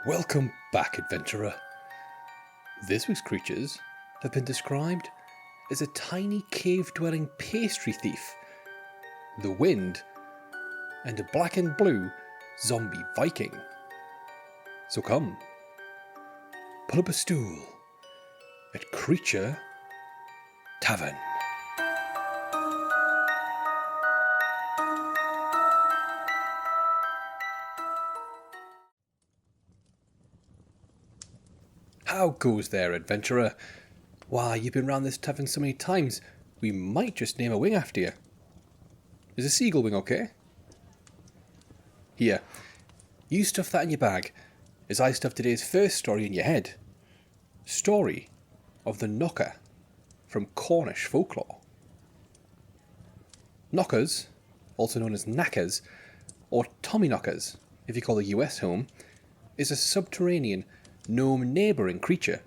Welcome back, adventurer. This week's creatures have been described as a tiny cave-dwelling pastry thief, the wind, and a black and blue zombie Viking. So come, pull up a stool at Creature Tavern. How goes there, adventurer? Why, you've been round this tavern so many times, we might just name a wing after you. Is a seagull wing okay? Here, you stuff that in your bag, as I stuff today's first story in your head. Story of the Knocker from Cornish folklore. Knockers, also known as knackers, or Tommyknockers, if you call the US home, is a subterranean gnome neighbouring creature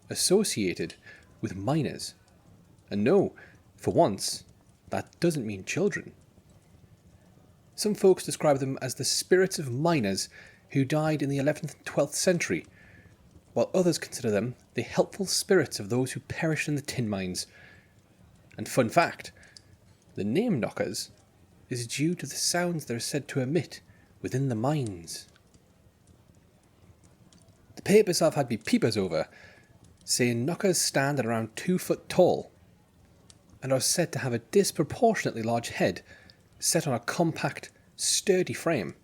associated with miners. And no, for once, that doesn't mean children. Some folks describe them as the spirits of miners who died in the 11th and 12th century, while others consider them the helpful spirits of those who perished in the tin mines. And fun fact, the name knockers is due to the sounds they're said to emit within the mines. The papers have had me peepers over, saying knockers stand at around 2 foot tall, and are said to have a disproportionately large head set on a compact, sturdy frame.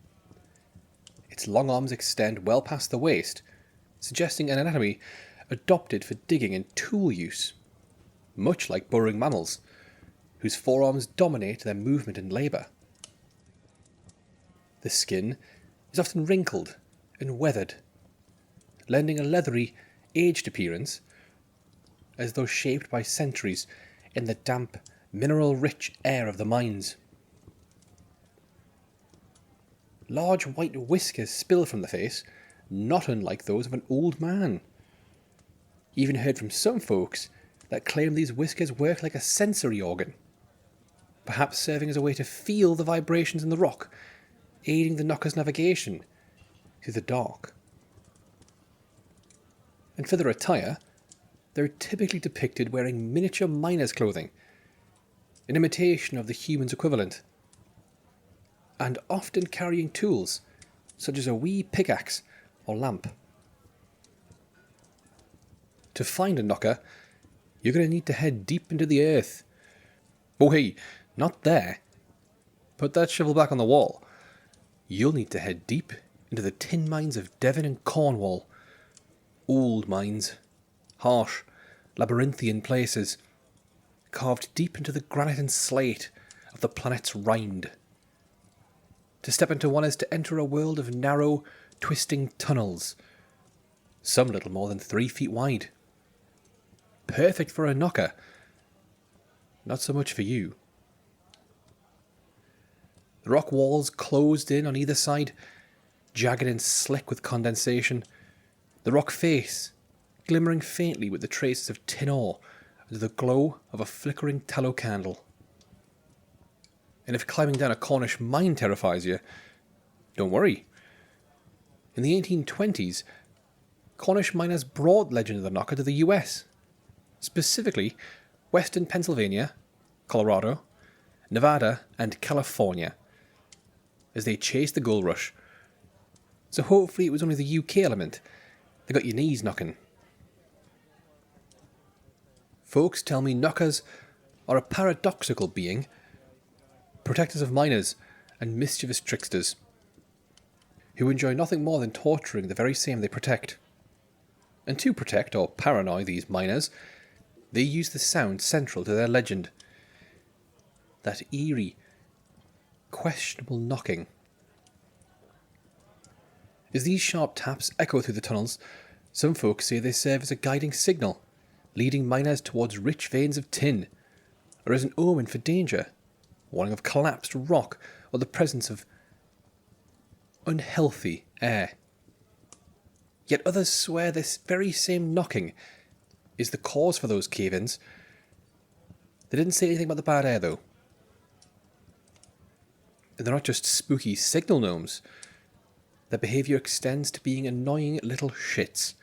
Its long arms extend well past the waist, suggesting an anatomy adopted for digging and tool use, much like burrowing mammals, whose forearms dominate their movement and labour. The skin is often wrinkled and weathered, lending a leathery, aged appearance, as though shaped by centuries in the damp, mineral-rich air of the mines. Large white whiskers spill from the face, not unlike those of an old man. Even heard from some folks that claim these whiskers work like a sensory organ, perhaps serving as a way to feel the vibrations in the rock, aiding the knocker's navigation through the dark. And for their attire, they're typically depicted wearing miniature miner's clothing, an imitation of the human's equivalent, and often carrying tools, such as a wee pickaxe or lamp. To find a knocker, you're going to need to head deep into the earth. Oh hey, not there. Put that shovel back on the wall. You'll need to head deep into the tin mines of Devon and Cornwall. Old mines, harsh, labyrinthian places, carved deep into the granite and slate of the planet's rind. To step into one is to enter a world of narrow, twisting tunnels, some little more than 3 feet wide. Perfect for a knocker, not so much for you. The rock walls closed in on either side, jagged and slick with condensation. The rock face, glimmering faintly with the traces of tin ore under the glow of a flickering tallow candle. And if climbing down a Cornish mine terrifies you, don't worry. In the 1820s, Cornish miners brought legend of the knocker to the US, specifically western Pennsylvania, Colorado, Nevada, and California, as they chased the gold rush. So hopefully it was only the UK element that got your knees knocking. Folks tell me knockers are a paradoxical being, protectors of miners and mischievous tricksters, who enjoy nothing more than torturing the very same they protect. And to protect or paranoid these miners, they use the sound central to their legend, that eerie, questionable knocking. As these sharp taps echo through the tunnels, some folks say they serve as a guiding signal, leading miners towards rich veins of tin, or as an omen for danger, warning of collapsed rock or the presence of unhealthy air. Yet others swear this very same knocking is the cause for those cave-ins. They didn't say anything about the bad air though. And they're not just spooky signal gnomes. their behaviour extends to being annoying little shits.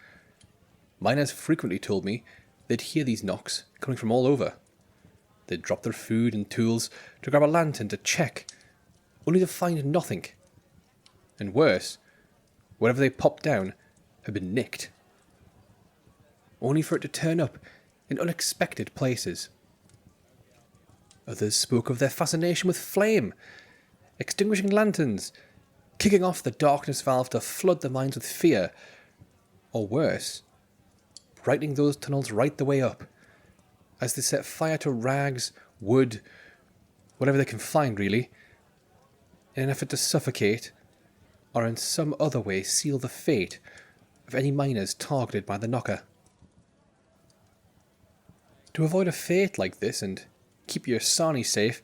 Miners frequently told me they'd hear these knocks coming from all over. They'd drop their food and tools to grab a lantern to check, only to find nothing. And worse, whatever they popped down had been nicked. Only for it to turn up in unexpected places. Others spoke of their fascination with flame, extinguishing lanterns, kicking off the darkness valve to flood their minds with fear, or worse, brightening those tunnels right the way up, as they set fire to rags, wood, whatever they can find really, in an effort to suffocate, or in some other way seal the fate of any miners targeted by the knocker. To avoid a fate like this and keep your sarnie safe,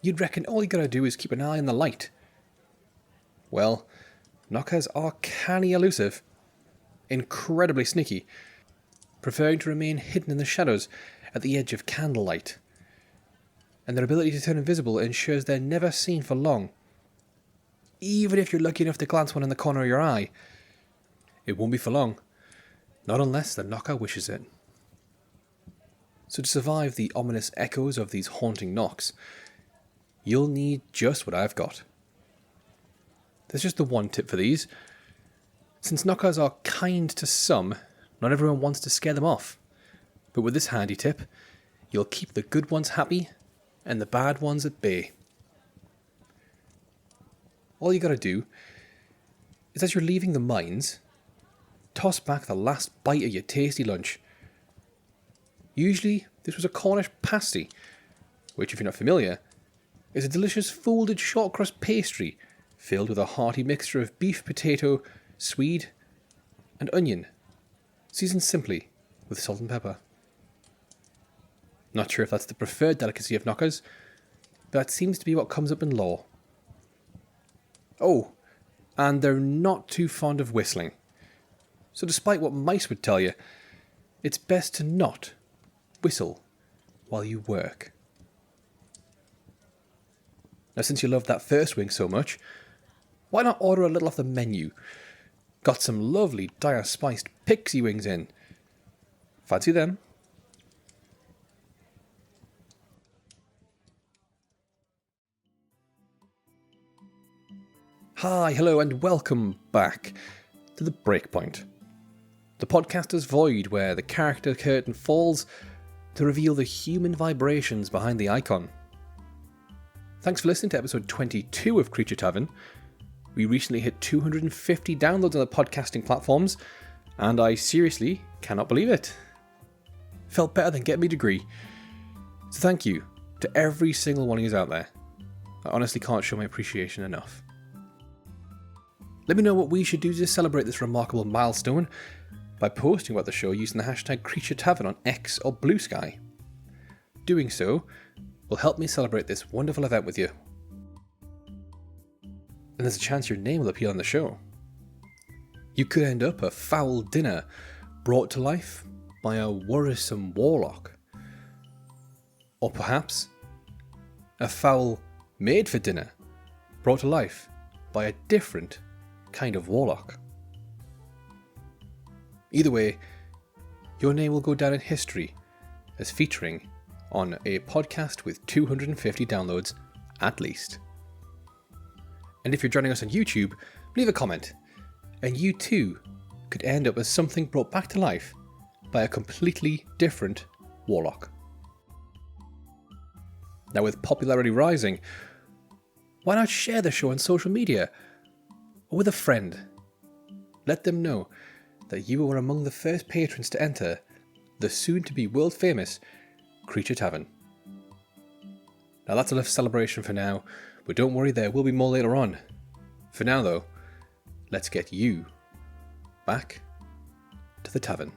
you'd reckon all you gotta do is keep an eye on the light. Well, knockers are canny elusive, incredibly sneaky, preferring to remain hidden in the shadows at the edge of candlelight. And their ability to turn invisible ensures they're never seen for long. Even if you're lucky enough to glance one in the corner of your eye, it won't be for long, not unless the knocker wishes it. So to survive the ominous echoes of these haunting knocks, you'll need just what I've got. There's just the one tip for these. Since knockers are kind to some, not everyone wants to scare them off. But with this handy tip, you'll keep the good ones happy and the bad ones at bay. All you gotta do is, as you're leaving the mines, toss back the last bite of your tasty lunch. Usually, this was a Cornish pasty, which, if you're not familiar, is a delicious folded short crust pastry filled with a hearty mixture of beef, potato, swede, and onion, seasoned simply with salt and pepper. Not sure if that's the preferred delicacy of knockers, but that seems to be what comes up in law. Oh, and they're not too fond of whistling. So despite what mice would tell you, it's best to not whistle while you work. Now, since you loved that first wing so much, why not order a little off the menu? Got some lovely dire spiced pixie wings in. Fancy them? Hi, hello, and welcome back to The Breakpoint, the podcaster's void where the character curtain falls to reveal the human vibrations behind the icon. Thanks for listening to episode 22 of Creature Tavern. We recently hit 250 downloads on the podcasting platforms, and I seriously cannot believe it. Felt better than getting my degree. So thank you to every single one of you out there. I honestly can't show my appreciation enough. Let me know what we should do to celebrate this remarkable milestone by posting about the show using the hashtag CreatureTavern on X or Blue Sky. Doing so will help me celebrate this wonderful event with you. And there's a chance your name will appear on the show. You could end up a foul dinner brought to life by a worrisome warlock. Or perhaps a fowl made for dinner brought to life by a different kind of warlock. Either way, your name will go down in history as featuring on a podcast with 250 downloads at least. And if you're joining us on YouTube, leave a comment, and you too could end up as something brought back to life by a completely different warlock. Now, with popularity rising, why not share the show on social media or with a friend? Let them know that you were among the first patrons to enter the soon-to-be world-famous Creature Tavern. Now, that's enough celebration for now, but don't worry, there will be more later on. For now, though, let's get you back to the tavern.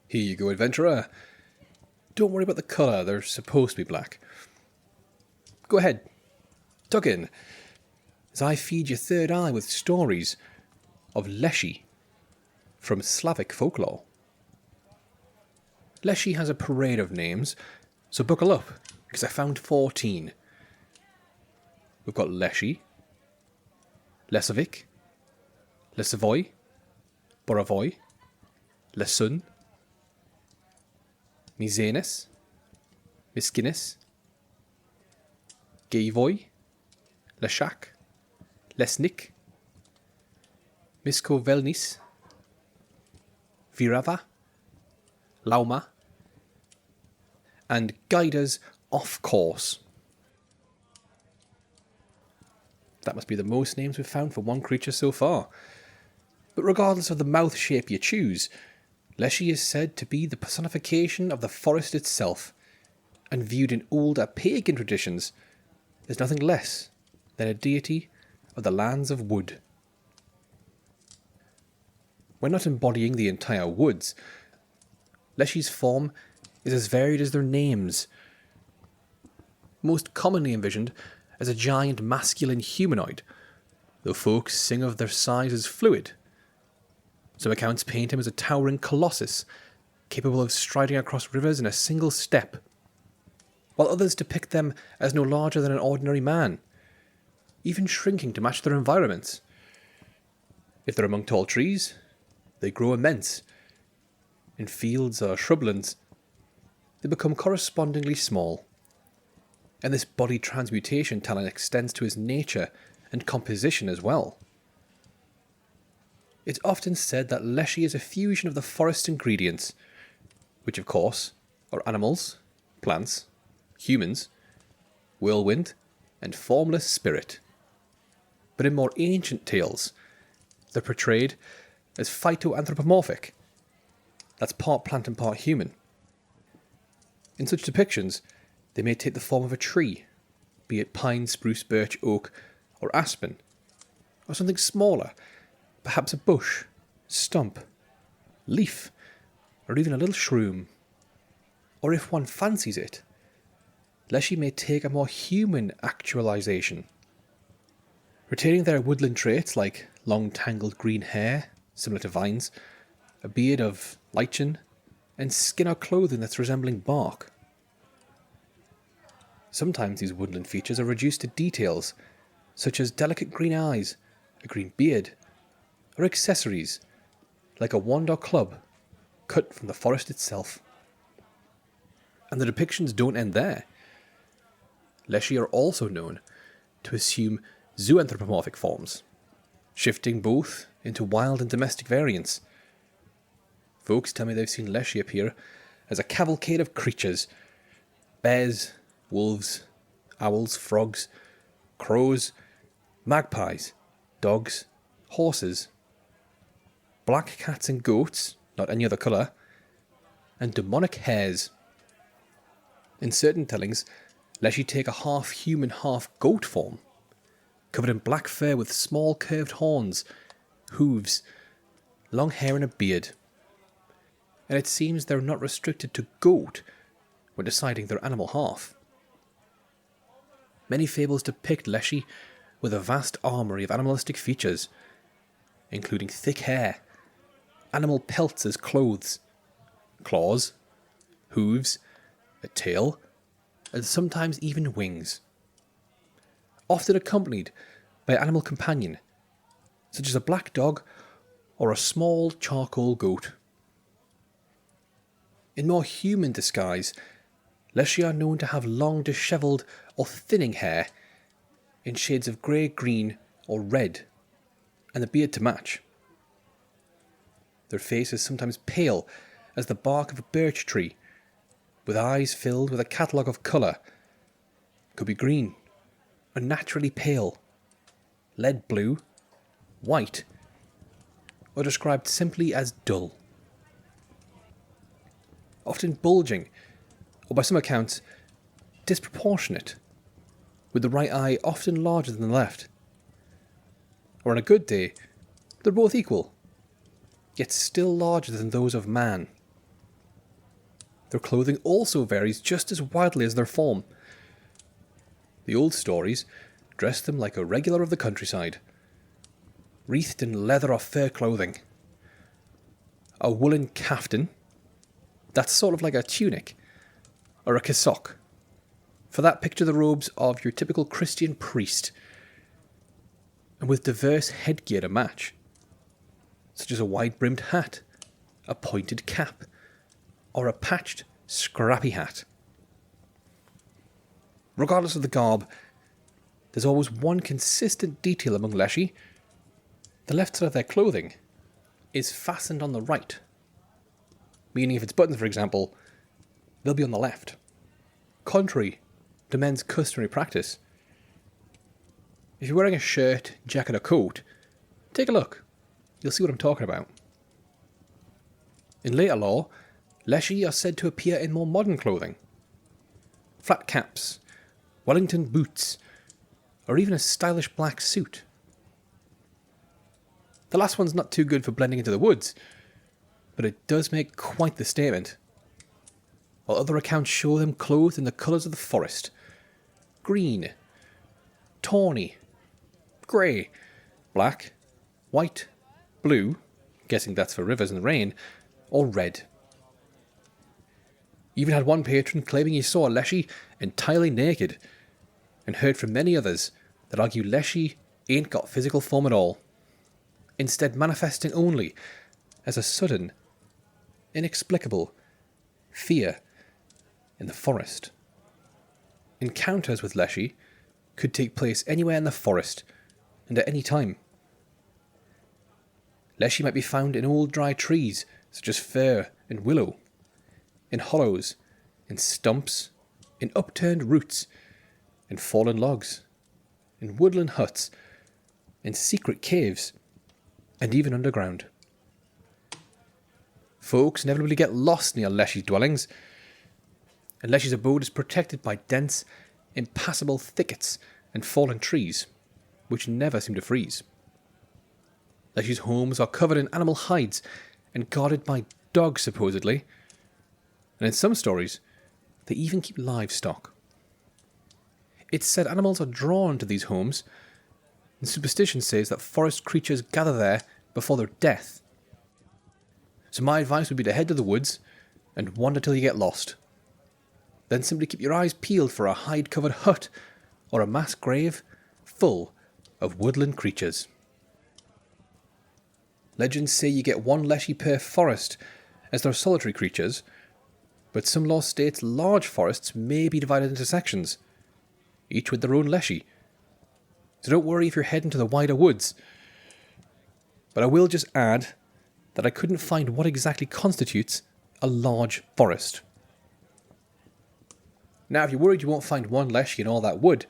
Here you go, adventurer. Don't worry about the colour, they're supposed to be black. Go ahead, tuck in, as I feed your third eye with stories of Leshy from Slavic folklore. Leshy has a parade of names, so buckle up, because I found 14. We've got Leshy, Lesovic, Lesavoy, Boravoy, Lesun, Misenis, Miskinis, Gayvoy, Leshak, Lesnik, Miskovelnis, Virava, Lauma, and guide us off course. That must be the most names we've found for one creature so far. But regardless of the mouth shape you choose, Leshy is said to be the personification of the forest itself, and viewed in older pagan traditions as nothing less than a deity of the lands of wood. When not embodying the entire woods, Leshy's form is as varied as their names. Most commonly envisioned as a giant masculine humanoid, though folks sing of their size as fluid. Some accounts paint him as a towering colossus, capable of striding across rivers in a single step, while others depict them as no larger than an ordinary man, even shrinking to match their environments. If they're among tall trees, they grow immense. In fields or shrublands, they become correspondingly small. And this body transmutation talent extends to his nature and composition as well. It's often said that Leshy is a fusion of the forest ingredients, which of course are animals, plants, humans, whirlwind, and formless spirit. But in more ancient tales, they're portrayed as phytoanthropomorphic. That's part plant and part human. In such depictions, they may take the form of a tree, be it pine, spruce, birch, oak, or aspen, or something smaller, perhaps a bush, stump, leaf, or even a little shroom. Or if one fancies it, Leshy may take a more human actualization, retaining their woodland traits like long tangled green hair, similar to vines, a beard of lichen, and skin or clothing that's resembling bark. Sometimes these woodland features are reduced to details, such as delicate green eyes, a green beard, or accessories, like a wand or club, cut from the forest itself. And the depictions don't end there. Leshy are also known to assume zoanthropomorphic forms, shifting both into wild and domestic variants. Folks tell me they've seen Leshy appear as a cavalcade of creatures: bears, wolves, owls, frogs, crows, magpies, dogs, horses, black cats and goats, not any other colour, and demonic hares. In certain tellings, Leshy take a half-human, half-goat form, covered in black fur with small curved horns, hooves, long hair and a beard. And it seems they're not restricted to goat when deciding their animal half. Many fables depict Leshy with a vast armoury of animalistic features, including thick hair, animal pelts as clothes, claws, hooves, a tail, and sometimes even wings. Often accompanied by an animal companion, such as a black dog or a small charcoal goat. In more human disguise, Leshy are known to have long dishevelled or thinning hair in shades of grey-green or red, and the beard to match. Their face is sometimes pale as the bark of a birch tree, with eyes filled with a catalogue of colour. Could be green, unnaturally pale, lead blue, white, or described simply as dull. Often bulging, or by some accounts, disproportionate, with the right eye often larger than the left. Or on a good day, they're both equal, yet still larger than those of man. Their clothing also varies just as wildly as their form. The old stories dressed them like a regular of the countryside, wreathed in leather or fur clothing, a woolen caftan, That's sort of like a tunic, or a cassock. For that, picture the robes of your typical Christian priest, and with diverse headgear to match, such as a wide-brimmed hat, a pointed cap, or a patched, scrappy hat. Regardless of the garb, there's always one consistent detail among Leshy. The left side of their clothing is fastened on the right, meaning if it's buttons, for example, they'll be on the left, contrary to men's customary practice. If you're wearing a shirt, jacket or coat, take a look. You'll see what I'm talking about. In later lore, Leshy are said to appear in more modern clothing. Flat caps, Wellington boots, or even a stylish black suit. The last one's not too good for blending into the woods, but it does make quite the statement. While other accounts show them clothed in the colours of the forest. Green, tawny, grey, black, white, blue, guessing that's for rivers and rain, or red. Even had one patron claiming he saw a Leshy entirely naked, and heard from many others that argue Leshy ain't got physical form at all, instead manifesting only as a sudden, inexplicable fear in the forest. Encounters with Leshy could take place anywhere in the forest and at any time. Leshy might be found in old dry trees such as fir and willow, in hollows, in stumps, in upturned roots, in fallen logs, in woodland huts, in secret caves, and even underground. Folks inevitably get lost near Leshy's dwellings, and Leshy's abode is protected by dense, impassable thickets and fallen trees, which never seem to freeze. Leshy's homes are covered in animal hides and guarded by dogs, supposedly, and in some stories, they even keep livestock. It's said animals are drawn to these homes, and superstition says that forest creatures gather there before their death. So my advice would be to head to the woods and wander till you get lost. Then simply keep your eyes peeled for a hide-covered hut or a mass grave full of woodland creatures. Legends say you get one Leshy per forest, as they're solitary creatures, but some law states large forests may be divided into sections, each with their own Leshy. So don't worry if you're heading to the wider woods. But I will just add that I couldn't find what exactly constitutes a large forest. Now, if you're worried you won't find one Leshy in all that wood,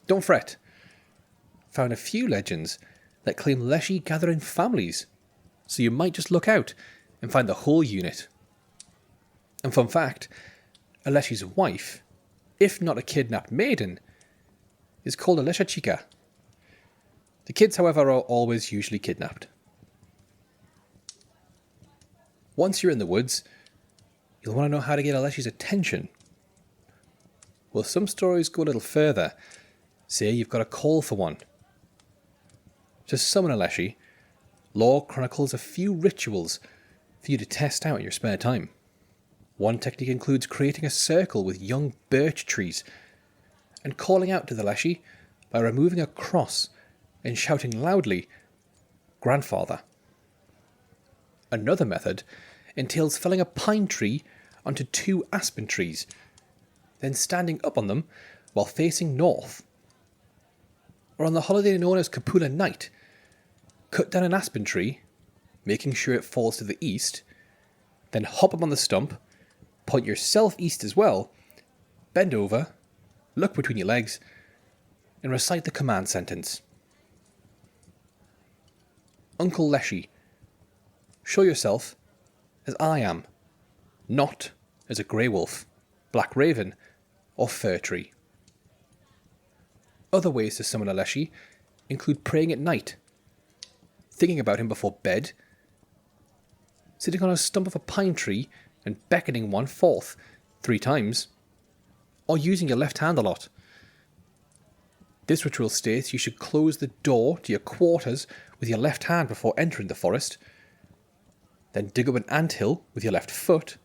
don't fret. Found a few legends that claim Leshy gather in families, so you might just look out and find the whole unit. And fun fact, a Leshy's wife, if not a kidnapped maiden, is called a Lesha Chica. The kids, however, are always usually kidnapped. Once you're in the woods, you'll want to know how to get a Leshy's attention. Well, some stories go a little further. Say you've got a call for one. To summon a Leshy, lore chronicles a few rituals for you to test out in your spare time. One technique includes creating a circle with young birch trees and calling out to the Leshy by removing a cross and shouting loudly, "Grandfather." Another method entails felling a pine tree onto two aspen trees, then standing up on them while facing north. Or on the holiday known as Kapula Night, cut down an aspen tree, making sure it falls to the east, then hop up on the stump, point yourself east as well, bend over, look between your legs, and recite the command sentence. Uncle Leshy, show yourself as I am, not as a grey wolf, black raven, or fir tree. Other ways to summon a Leshy include praying at night, thinking about him before bed, sitting on a stump of a pine tree and beckoning one forth 3 times, or using your left hand a lot. This ritual states you should close the door to your quarters with your left hand before entering the forest, then dig up an anthill with your left foot,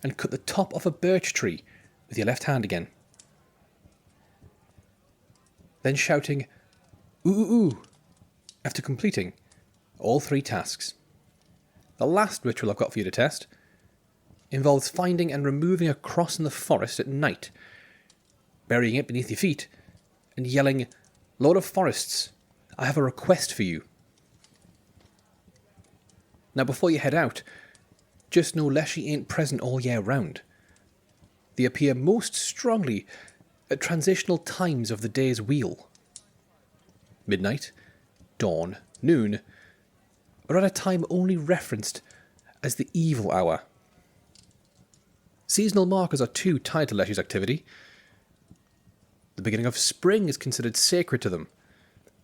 and cut the top off a birch tree with your left hand again. Then shouting, "Ooh, ooh, ooh," after completing all 3 tasks. The last ritual I've got for you to test involves finding and removing a cross in the forest at night, burying it beneath your feet, and yelling, "Lord of Forests, I have a request for you." Now before you head out, just know Leshy ain't present all year round. They appear most strongly at transitional times of the day's wheel. Midnight, dawn, noon, or at a time only referenced as the evil hour. Seasonal markers are too tied to Leshy's activity. The beginning of spring is considered sacred to them,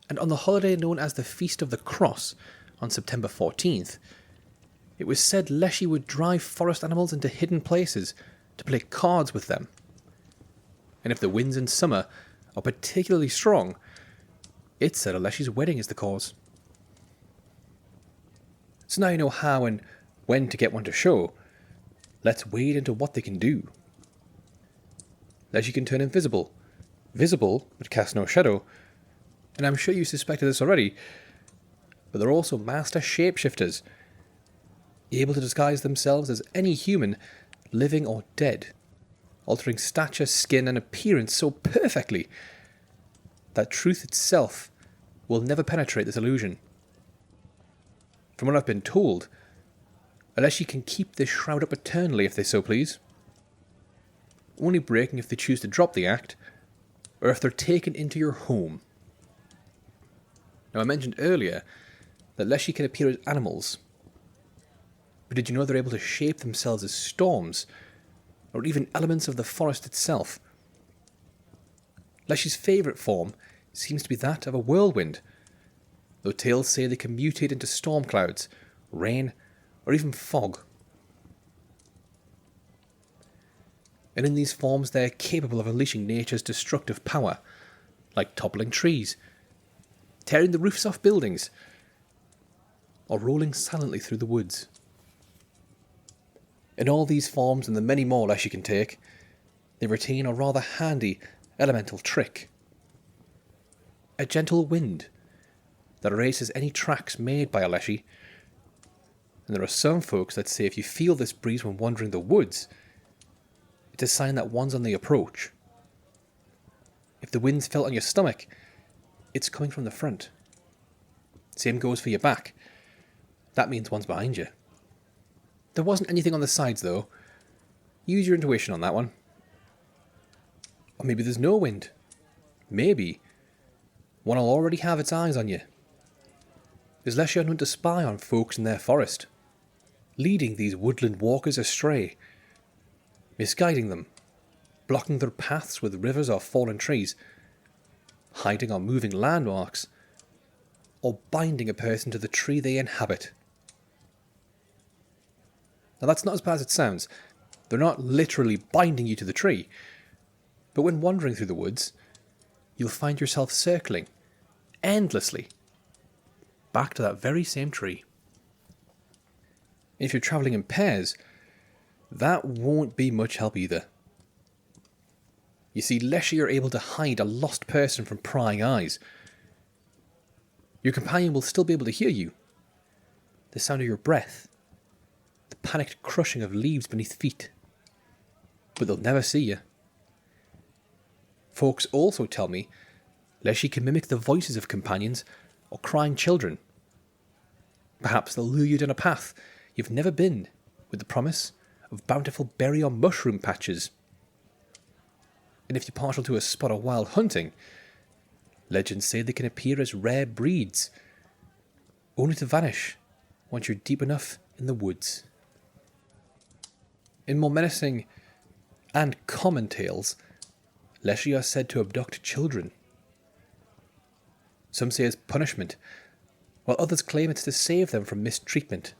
and on the holiday known as the Feast of the Cross on September 14th, it was said Leshy would drive forest animals into hidden places to play cards with them. And if the winds in summer are particularly strong, it's said a Leshy's wedding is the cause. So now you know how and when to get one to show. Let's wade into what they can do. Leshy can turn invisible, visible but cast no shadow, and I'm sure you suspected this already, but they're also master shapeshifters, able to disguise themselves as any human, living or dead, altering stature, skin and appearance so perfectly that truth itself will never penetrate this illusion. From what I've been told, Leshy can keep this shroud up eternally if they so please, only breaking if they choose to drop the act, or if they're taken into your home. Now I mentioned earlier that Leshy can appear as animals, but did you know they're able to shape themselves as storms, or even elements of the forest itself? Leshy's favourite form seems to be that of a whirlwind, though tales say they can mutate into storm clouds, rain, or even fog. And in these forms they're capable of unleashing nature's destructive power, like toppling trees, tearing the roofs off buildings, or rolling silently through the woods. In all these forms and the many more Leshy can take, they retain a rather handy elemental trick. A gentle wind that erases any tracks made by a Leshy. And there are some folks that say if you feel this breeze when wandering the woods, it's a sign that one's on the approach. If the wind's felt on your stomach, it's coming from the front. Same goes for your back. That means one's behind you. There wasn't anything on the sides though. Use your intuition on that one. Or maybe there's no wind. Maybe one will already have its eyes on you. Is Leshy on hunt to spy on folks in their forest, leading these woodland walkers astray, misguiding them, blocking their paths with rivers or fallen trees, hiding or moving landmarks, or binding a person to the tree they inhabit? Now that's not as bad as it sounds. They're not literally binding you to the tree, but when wandering through the woods, you'll find yourself circling endlessly back to that very same tree. If you're travelling in pairs, that won't be much help either. You see, Leshy are able to hide a lost person from prying eyes. Your companion will still be able to hear you, the sound of your breath, the panicked crushing of leaves beneath feet, but they'll never see you. Folks also tell me Leshy can mimic the voices of companions or crying children. Perhaps they'll lure you down a path you've never been with the promise of bountiful berry or mushroom patches. And if you're partial to a spot of wild hunting, legends say they can appear as rare breeds, only to vanish once you're deep enough in the woods. In more menacing and common tales, Leshy are said to abduct children. Some say as punishment, while others claim it's to save them from mistreatment,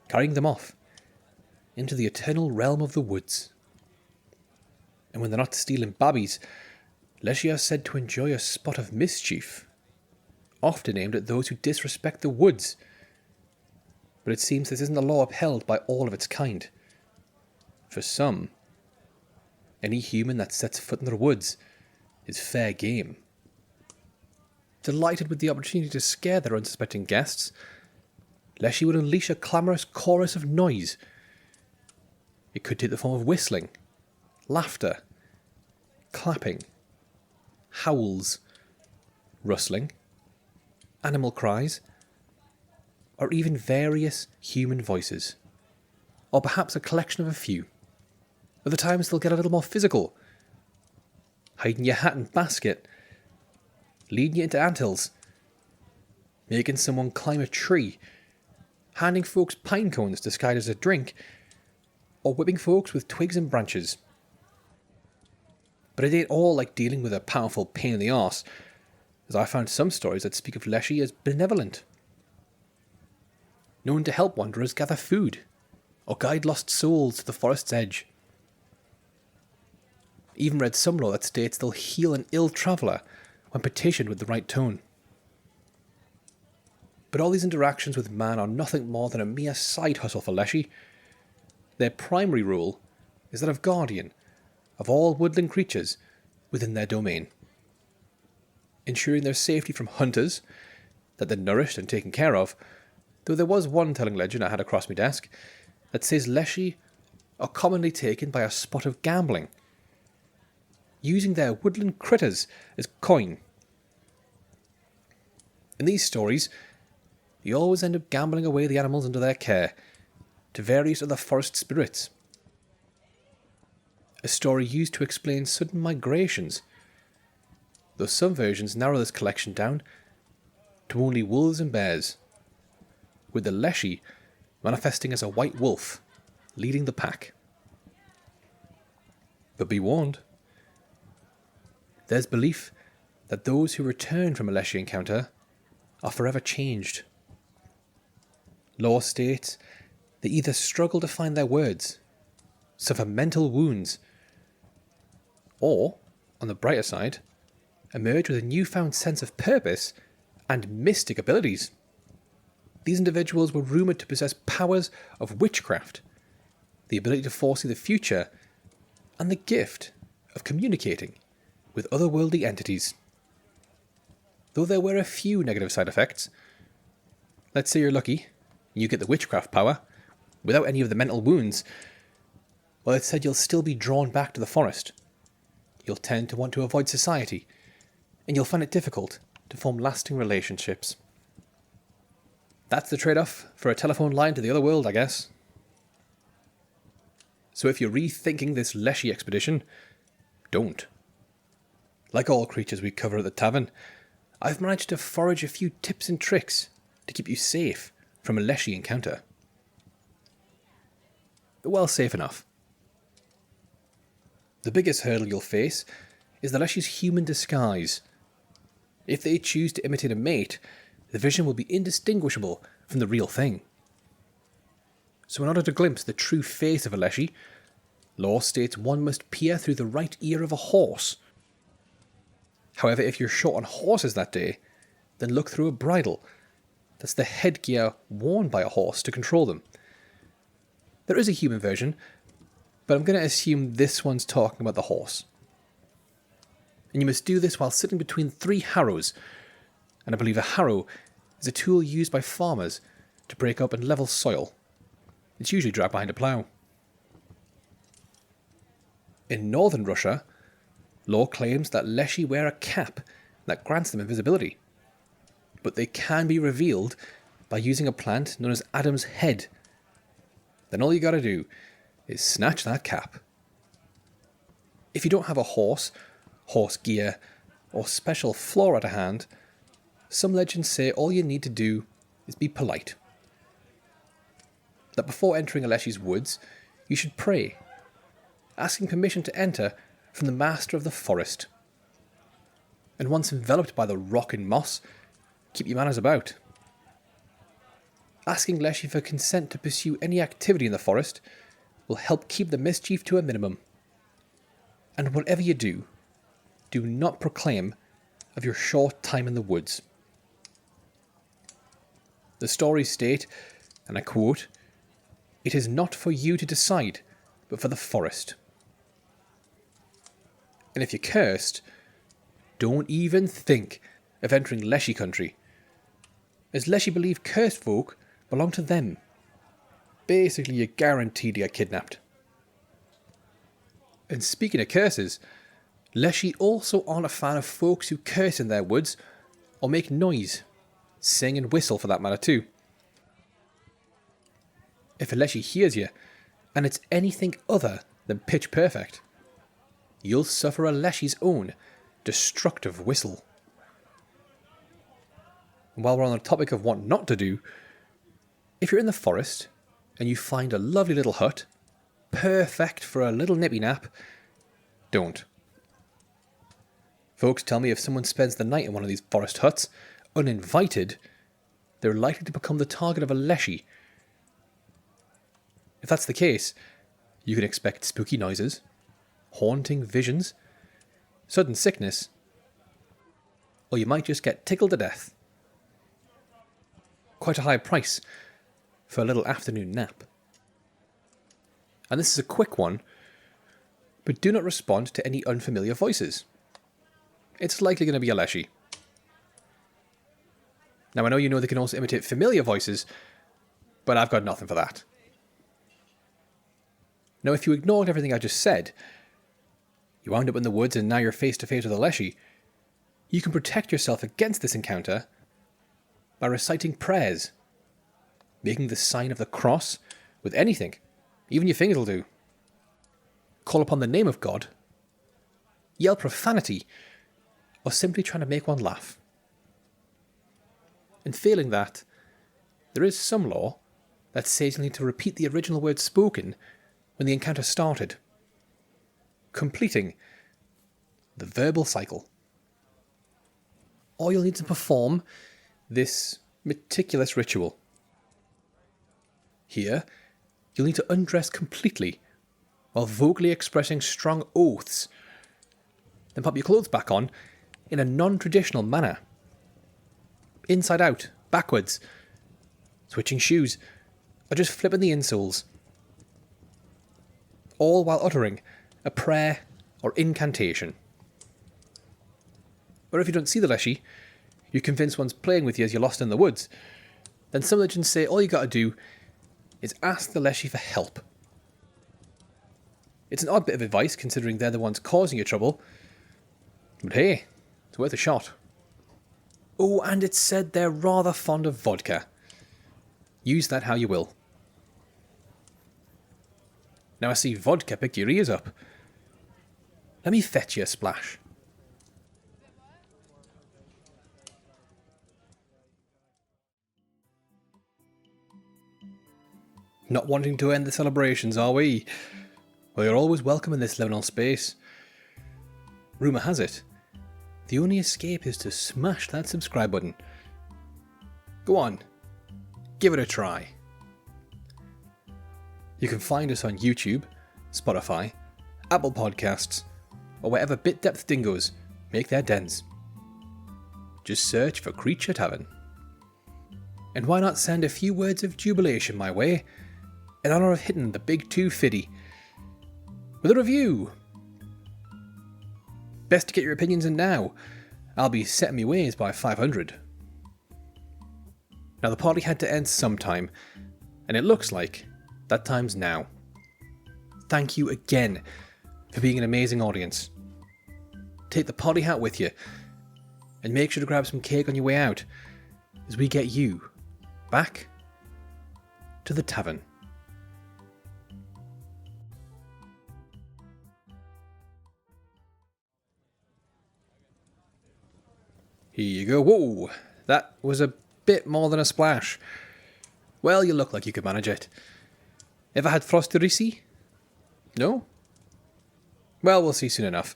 carrying them off into the eternal realm of the woods. And when they're not stealing babbies, Leshy are said to enjoy a spot of mischief, often aimed at those who disrespect the woods. But it seems this isn't a law upheld by all of its kind. For some, any human that sets foot in their woods is fair game. Delighted with the opportunity to scare their unsuspecting guests, Leshy would unleash a clamorous chorus of noise. It could take the form of whistling, laughter, clapping, howls, rustling, animal cries, or even various human voices, or perhaps a collection of a few. Other times they'll get a little more physical, hiding your hat and basket, leading you into anthills, making someone climb a tree, handing folks pine cones disguised as a drink, or whipping folks with twigs and branches. But it ain't all like dealing with a powerful pain in the arse, as I found some stories that speak of Leshy as benevolent, known to help wanderers gather food, or guide lost souls to the forest's edge. Even read some law that states they'll heal an ill traveller when petitioned with the right tone. But all these interactions with man are nothing more than a mere side hustle for Leshy. Their primary role is that of guardian of all woodland creatures within their domain, ensuring their safety from hunters, that they're nourished and taken care of, though there was one telling legend I had across my desk that says Leshy are commonly taken by a spot of gambling, using their woodland critters as coin. In these stories, you always end up gambling away the animals under their care to various other forest spirits. A story used to explain sudden migrations, though some versions narrow this collection down to only wolves and bears, with the Leshy manifesting as a white wolf leading the pack. But be warned, there's belief that those who return from a Leshy encounter are forever changed. Lore states they either struggle to find their words, suffer mental wounds, or, on the brighter side, emerge with a newfound sense of purpose and mystic abilities. These individuals were rumoured to possess powers of witchcraft, the ability to foresee the future, and the gift of communicating with otherworldly entities. Though there were a few negative side effects. Let's say you're lucky, and you get the witchcraft power, without any of the mental wounds. Well, it said you'll still be drawn back to the forest. You'll tend to want to avoid society, and you'll find it difficult to form lasting relationships. That's the trade-off for a telephone line to the other world, I guess. So if you're rethinking this Leshy expedition, don't. Like all creatures we cover at the tavern, I've managed to forage a few tips and tricks to keep you safe from a Leshy encounter. Well, safe enough. The biggest hurdle you'll face is the Leshy's human disguise. If they choose to imitate a mate, the vision will be indistinguishable from the real thing. So in order to glimpse the true face of a Leshy, law states one must peer through the right ear of a horse. However, if you're short on horses that day, then look through a bridle. That's the headgear worn by a horse to control them. There is a human version, but I'm going to assume this one's talking about the horse. And you must do this while sitting between 3 harrows, and I believe a harrow is a tool used by farmers to break up and level soil. It's usually dragged behind a plough. In northern Russia, law claims that Leshy wear a cap that grants them invisibility, but they can be revealed by using a plant known as Adam's head. Then all you gotta do is snatch that cap. If you don't have a horse, horse gear, or special flora to hand, some legends say all you need to do is be polite. That before entering a Leshy's woods, you should pray, asking permission to enter from the master of the forest. And once enveloped by the rock and moss, keep your manners about. Asking Leshy for consent to pursue any activity in the forest will help keep the mischief to a minimum. And whatever you do not proclaim of your short time in the woods. The stories state, and I quote, "It is not for you to decide but for the forest. And if you're cursed, don't even think of entering Leshy country, as Leshy believe cursed folk belong to them. Basically, you're guaranteed to get kidnapped. And speaking of curses, Leshy also aren't a fan of folks who curse in their woods or make noise, sing and whistle for that matter too. If a Leshy hears you, and it's anything other than pitch perfect, you'll suffer a Leshy's own destructive whistle. And while we're on the topic of what not to do, if you're in the forest and you find a lovely little hut, perfect for a little nippy nap, don't. Folks tell me if someone spends the night in one of these forest huts, uninvited, they're likely to become the target of a Leshy. If that's the case, you can expect spooky noises, haunting visions, sudden sickness, or you might just get tickled to death. Quite a high price for a little afternoon nap. And this is a quick one, but do not respond to any unfamiliar voices. It's likely going to be a Leshy. Now I know you know they can also imitate familiar voices, but I've got nothing for that. Now if you ignored everything I just said, you wound up in the woods and now you're face to face with a Leshy, you can protect yourself against this encounter by reciting prayers, making the sign of the cross with anything, even your fingers will do. Call upon the name of God, yell profanity, or simply trying to make one laugh. And failing that, there is some law that says you'll need to repeat the original words spoken when the encounter started, completing the verbal cycle. Or you'll need to perform this meticulous ritual. Here, you'll need to undress completely while vocally expressing strong oaths. Then pop your clothes back on in a non-traditional manner. Inside out, backwards, switching shoes, or just flipping the insoles. All while uttering a prayer or incantation. Or if you don't see the Leshy, you convince one's playing with you as you're lost in the woods, then some legends say all you gotta do is ask the Leshy for help. It's an odd bit of advice considering they're the ones causing you trouble, but hey, it's worth a shot. Oh, and it's said they're rather fond of vodka. Use that how you will. Now I see vodka picked your ears up. Let me fetch you a splash. Not wanting to end the celebrations, are we? Well, you're always welcome in this liminal space. Rumour has it, the only escape is to smash that subscribe button. Go on, give it a try. You can find us on YouTube, Spotify, Apple Podcasts, or wherever bit depth dingoes make their dens. Just search for Creature Tavern. And why not send a few words of jubilation my way in honour of hitting the big 250 with a review. Best to get your opinions in now. I'll be setting me ways by 500. Now the party had to end sometime, and it looks like that time's now. Thank you again for being an amazing audience. Take the party hat with you, and make sure to grab some cake on your way out, as we get you back to the tavern. Here you go. Whoa, that was a bit more than a splash. Well, you look like you could manage it. Ever had frostorisi? No? Well, we'll see soon enough.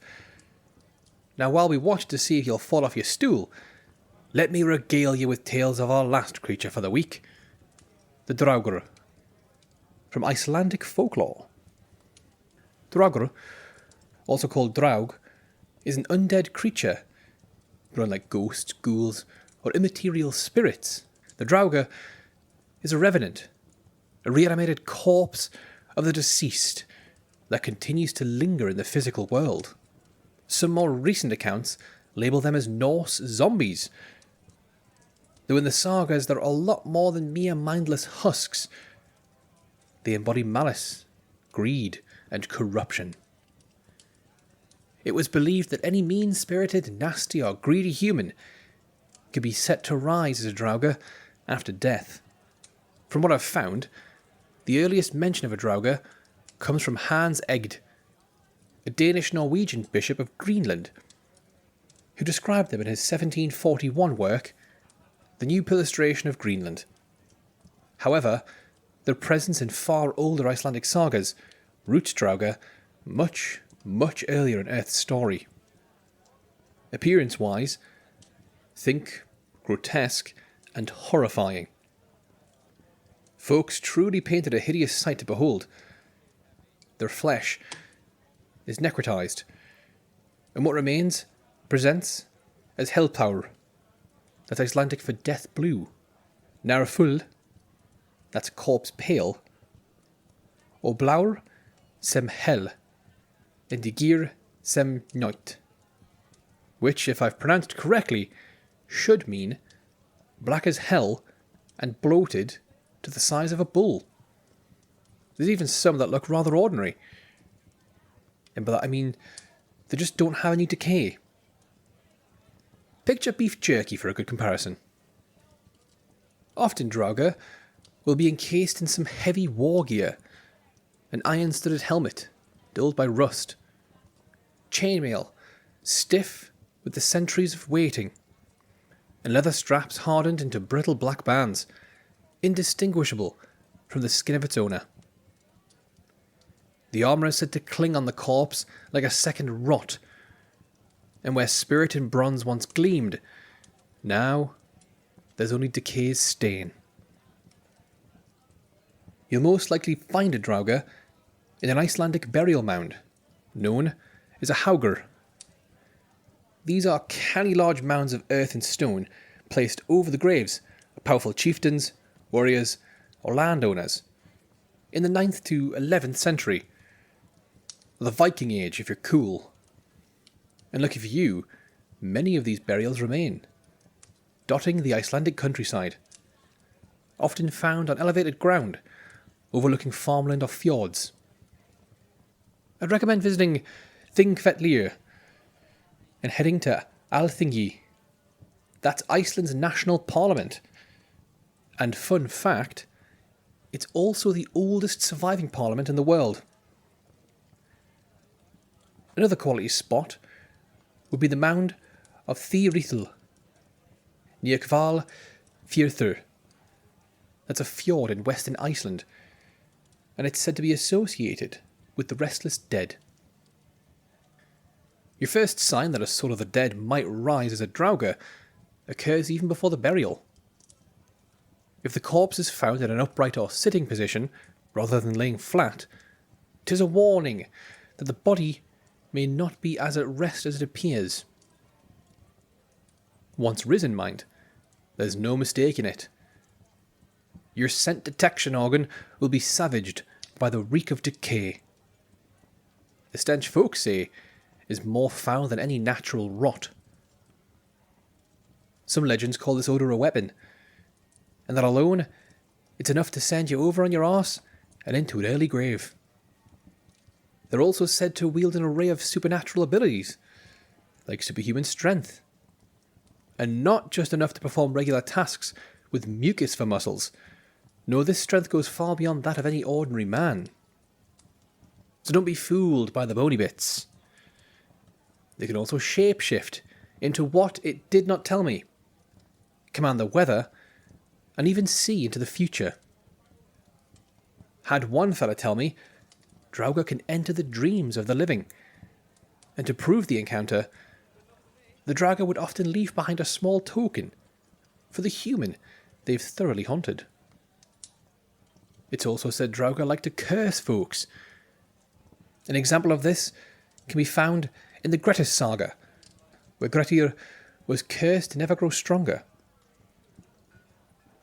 Now, while we watch to see if you'll fall off your stool, let me regale you with tales of our last creature for the week, the Draugr, from Icelandic folklore. Draugr, also called Draug, is an undead creature, but unlike ghosts, ghouls, or immaterial spirits, the Draugr is a revenant, a reanimated corpse of the deceased that continues to linger in the physical world. Some more recent accounts label them as Norse zombies, though in the sagas they're a lot more than mere mindless husks. They embody malice, greed, and corruption. It was believed that any mean-spirited, nasty, or greedy human could be set to rise as a Draugr after death. From what I've found, the earliest mention of a Draugr comes from Hans Egede, a Danish-Norwegian bishop of Greenland, who described them in his 1741 work, The New Illustration of Greenland. However, their presence in far older Icelandic sagas roots Draugr much, much earlier in Earth's story. Appearance-wise, think grotesque and horrifying. Folks truly painted a hideous sight to behold. Their flesh is necrotized, and what remains presents as hellpower. That's Icelandic for death blue. Narfull, that's corpse pale. Og blár sem hell, and digir sem noit, which, if I've pronounced correctly, should mean black as hell and bloated to the size of a bull. There's even some that look rather ordinary. And by that I mean, they just don't have any decay. Picture beef jerky for a good comparison. Often Draugr will be encased in some heavy war gear, an iron-studded helmet, dulled by rust, chainmail, stiff with the centuries of waiting, and leather straps hardened into brittle black bands, indistinguishable from the skin of its owner. The armour is said to cling on the corpse like a second rot, and where spirit and bronze once gleamed, now there's only decay's stain. You'll most likely find a Draugr in an Icelandic burial mound, known as a haugr. These are canny large mounds of earth and stone placed over the graves of powerful chieftains, warriors, or landowners in the 9th to 11th century, or the Viking Age if you're cool. And lucky for you, many of these burials remain, dotting the Icelandic countryside, often found on elevated ground overlooking farmland or fjords. I'd recommend visiting Thingvellir and heading to Alþingi. That's Iceland's national parliament. And fun fact, it's also the oldest surviving parliament in the world. Another quality spot would be the mound of Thyrithil, near Hvalfjörður. That's a fjord in western Iceland, and it's said to be associated with the restless dead. Your first sign that a soul of the dead might rise as a Draugr occurs even before the burial. If the corpse is found in an upright or sitting position, rather than laying flat, 'tis a warning that the body may not be as at rest as it appears. Once risen, mind, there's no mistaking it. Your scent detection organ will be savaged by the reek of decay. The stench folks say is more foul than any natural rot. Some legends call this odour a weapon, and that alone, it's enough to send you over on your arse and into an early grave. They're also said to wield an array of supernatural abilities, like superhuman strength, and not just enough to perform regular tasks with mucus for muscles. No, this strength goes far beyond that of any ordinary man. So don't be fooled by the bony bits. They can also shapeshift into what it did not tell me, command the weather, and even see into the future. Had one fella tell me, Draugr can enter the dreams of the living, and to prove the encounter, the Draugr would often leave behind a small token for the human they've thoroughly haunted. It's also said Draugr like to curse folks. An example of this can be found in the Grettis saga, where Grettir was cursed to never grow stronger.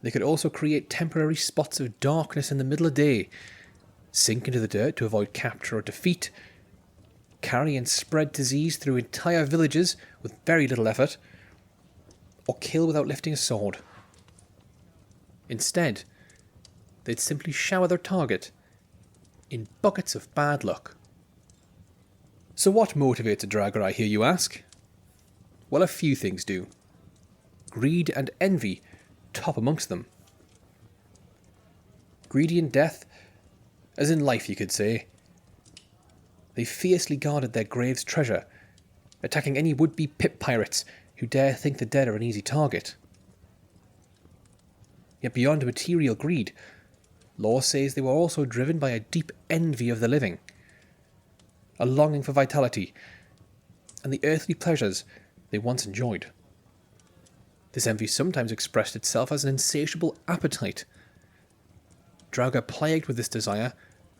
They could also create temporary spots of darkness in the middle of day, sink into the dirt to avoid capture or defeat, carry and spread disease through entire villages with very little effort, or kill without lifting a sword. Instead, they'd simply shower their target in buckets of bad luck. So what motivates a Draugr, I hear you ask? Well, a few things do. Greed and envy top amongst them. Greedy in death, as in life you could say. They fiercely guarded their grave's treasure, attacking any would-be pit pirates who dare think the dead are an easy target. Yet beyond material greed, lore says they were also driven by a deep envy of the living, a longing for vitality, and the earthly pleasures they once enjoyed. This envy sometimes expressed itself as an insatiable appetite. Draugr, plagued with this desire,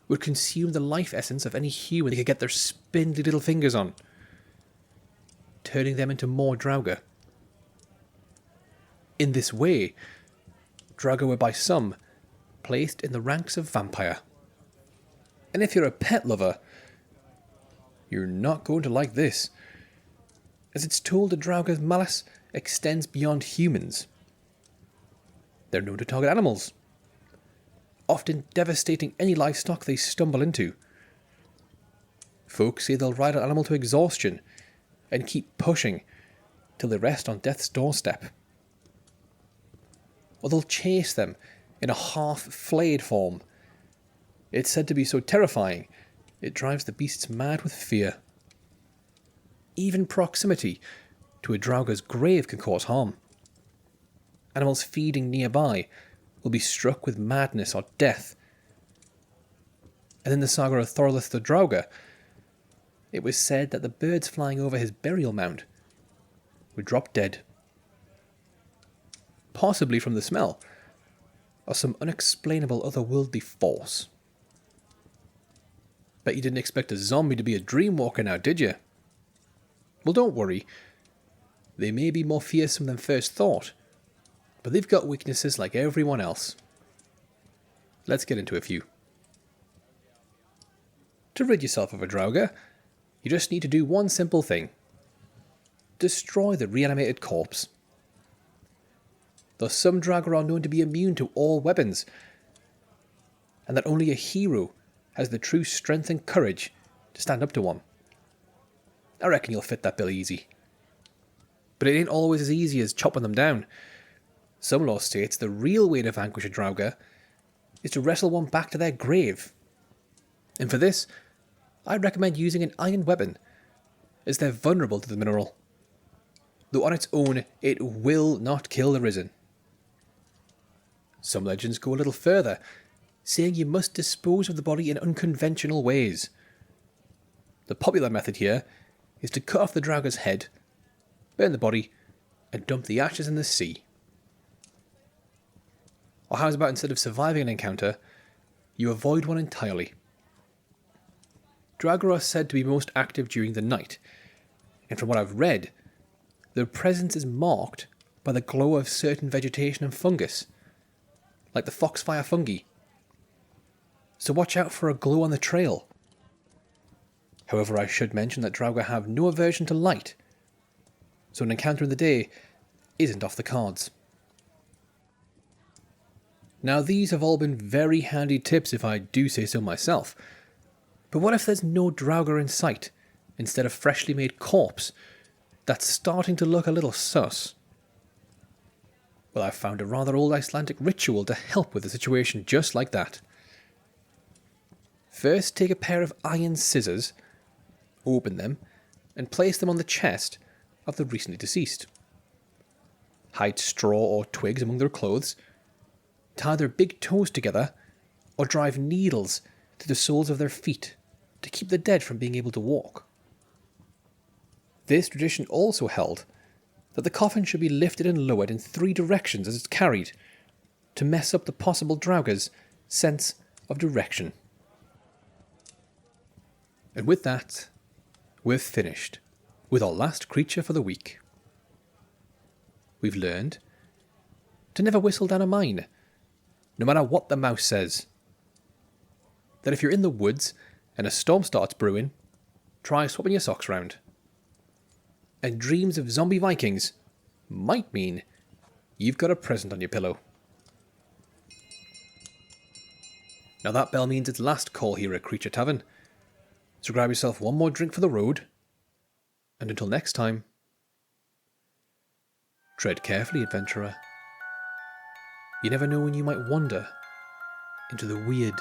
would consume the life essence of any human they could get their spindly little fingers on, turning them into more Draugr. In this way, Draugr were by some placed in the ranks of vampire. And if you're a pet lover, you're not going to like this, as it's told that Draugr's malice extends beyond humans. They're known to target animals, often devastating any livestock they stumble into. Folk say they'll ride an animal to exhaustion and keep pushing till they rest on death's doorstep. Or they'll chase them in a half-flayed form. It's said to be so terrifying, it drives the beasts mad with fear. Even proximity to a Draugr's grave can cause harm. Animals feeding nearby will be struck with madness or death. And in the saga of Thorolith the Draugr, it was said that the birds flying over his burial mound would drop dead. Possibly from the smell, or some unexplainable otherworldly force. Bet you didn't expect a zombie to be a dreamwalker now, did you? Well, don't worry. They may be more fearsome than first thought, but they've got weaknesses like everyone else. Let's get into a few. To rid yourself of a Draugr, you just need to do one simple thing. Destroy the reanimated corpse. Though some Draugr are known to be immune to all weapons, and that only a hero has the true strength and courage to stand up to one. I reckon you'll fit that bill easy. But it ain't always as easy as chopping them down. Some lore states the real way to vanquish a Draugr is to wrestle one back to their grave. And for this, I'd recommend using an iron weapon, as they're vulnerable to the mineral. Though on its own, it will not kill the risen. Some legends go a little further, saying you must dispose of the body in unconventional ways. The popular method here is to cut off the Draugr's head, burn the body, and dump the ashes in the sea. Or how's about instead of surviving an encounter, you avoid one entirely? Draugr are said to be most active during the night, and from what I've read, their presence is marked by the glow of certain vegetation and fungus, like the foxfire fungi. So watch out for a glow on the trail. However, I should mention that Draugr have no aversion to light, so an encounter in the day isn't off the cards. Now these have all been very handy tips if I do say so myself, but what if there's no Draugr in sight, instead of freshly made corpse that's starting to look a little sus? Well, I've found a rather old Icelandic ritual to help with a situation just like that. First, take a pair of iron scissors, open them, and place them on the chest of the recently deceased. Hide straw or twigs among their clothes, tie their big toes together, or drive needles to the soles of their feet to keep the dead from being able to walk. This tradition also held that the coffin should be lifted and lowered in 3 directions as it's carried, to mess up the possible Draugr's sense of direction. And with that, we're finished with our last creature for the week. We've learned to never whistle down a mine, no matter what the mouse says. that if you're in the woods and a storm starts brewing, try swapping your socks round. And dreams of zombie Vikings might mean you've got a present on your pillow. Now that bell means it's last call here at Creature Tavern, so grab yourself one more drink for the road, and until next time, tread carefully, adventurer. You never know when you might wander into the weird